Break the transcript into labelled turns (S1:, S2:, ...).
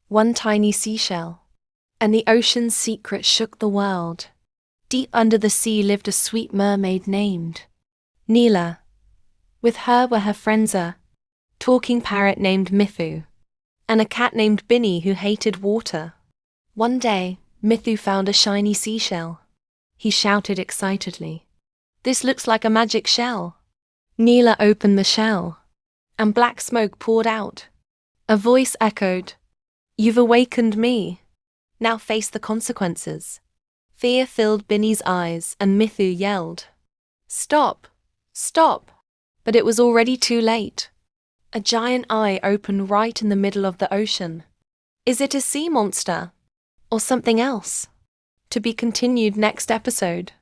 S1: one tiny seashell, and the ocean's secret shook the world. Deep under the sea lived a sweet mermaid named Neela. With her were her friends a talking parrot named Mithu, and a cat named Binny who hated water. One day, Mithu found a shiny seashell. He shouted excitedly, "This looks like a magic shell." Neela opened the shell, and black smoke poured out. A voice echoed, "You've awakened me. Now face the consequences." Fear filled Binny's eyes, and Mithu yelled, "Stop! Stop!" But it was already too late. A giant eye opened right in the middle of the ocean. Is it a sea monster? Or something else? To be continued next episode.